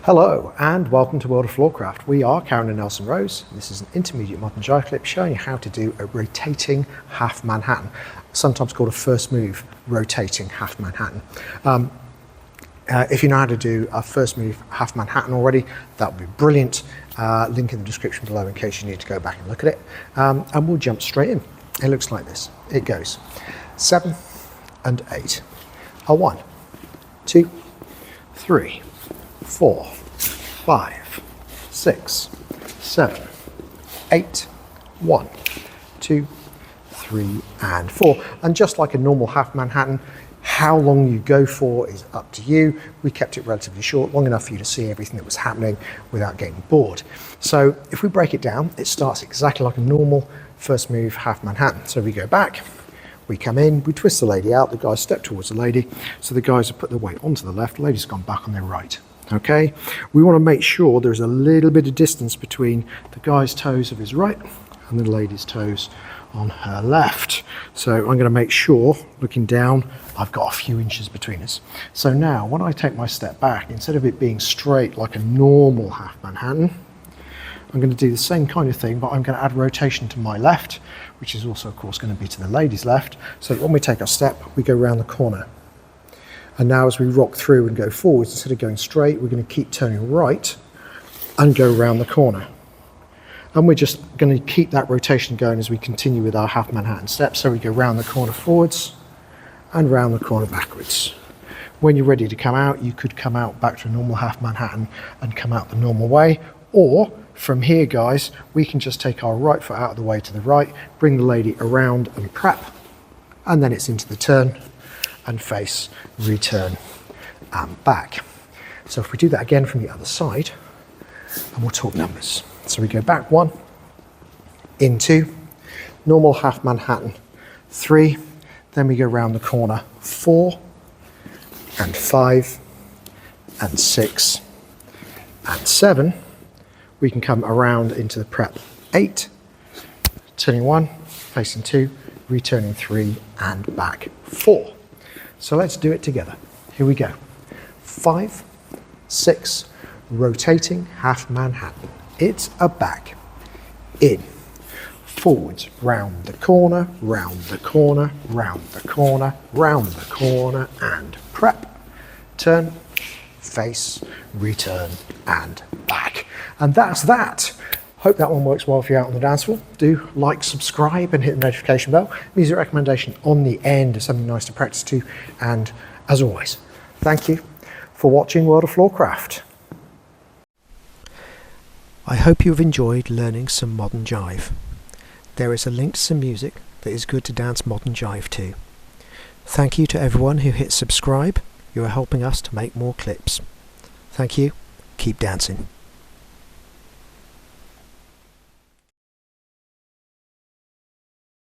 Hello and welcome to World of Floorcraft. We are Karen and Nelson Rose. This is an intermediate modern jive clip showing you how to do a rotating half Manhattan, sometimes called a first move rotating half Manhattan. If you know how to do a first move half Manhattan already, that would be brilliant. Link in the description below in case you need to go back and look at it. And we'll jump straight in. It looks like this. It goes 7 and 8. A 1, 2, 3, 4, 5, 6, 7, 8, 1, 2, 3 and 4. And just like a normal half Manhattan, how long you go for is up to you. We kept it relatively short, long enough for you to see everything that was happening without getting bored. So if we break it down, it starts exactly like a normal first move half Manhattan. So we go back, we come in, we twist the lady out, the guys step towards the lady, so the guys have put their weight onto the left, the lady's gone back on their right. Okay, we want to make sure there's a little bit of distance between the guy's toes of his right and the lady's toes on her left. So I'm going to make sure, looking down, I've got a few inches between us. So now when I take my step back, instead of it being straight like a normal half Manhattan, I'm going to do the same kind of thing, but I'm going to add rotation to my left, which is also of course going to be to the lady's left. So when we take our step, we go around the corner. And now as we rock through and go forwards, instead of going straight, we're going to keep turning right and go around the corner. And we're just going to keep that rotation going as we continue with our half Manhattan steps. So we go round the corner forwards and round the corner backwards. When you're ready to come out, you could come out back to a normal half Manhattan and come out the normal way. Or from here, guys, we can just take our right foot out of the way to the right, bring the lady around and prep, and then it's into the turn and face, return and back. So if we do that again from the other side, and we'll talk numbers. So we go back 1, into, normal half Manhattan 3, then we go round the corner 4 and 5 and 6 and 7. We can come around into the prep 8, turning 1, facing 2, returning 3 and back 4. So let's do it together. Here we go. 5, 6, rotating half Manhattan. It's a back, in, forwards, round the corner, round the corner, round the corner, round the corner, and prep, turn, face, return, and back. And that's that. Hope that one works well for you out on the dance floor. Do like, subscribe, and hit the notification bell. Music recommendation on the end is something nice to practice to. And as always, thank you for watching World of Floorcraft. I hope you've enjoyed learning some modern jive. There is a link to some music that is good to dance modern jive to. Thank you to everyone who hit subscribe. You are helping us to make more clips. Thank you. Keep dancing.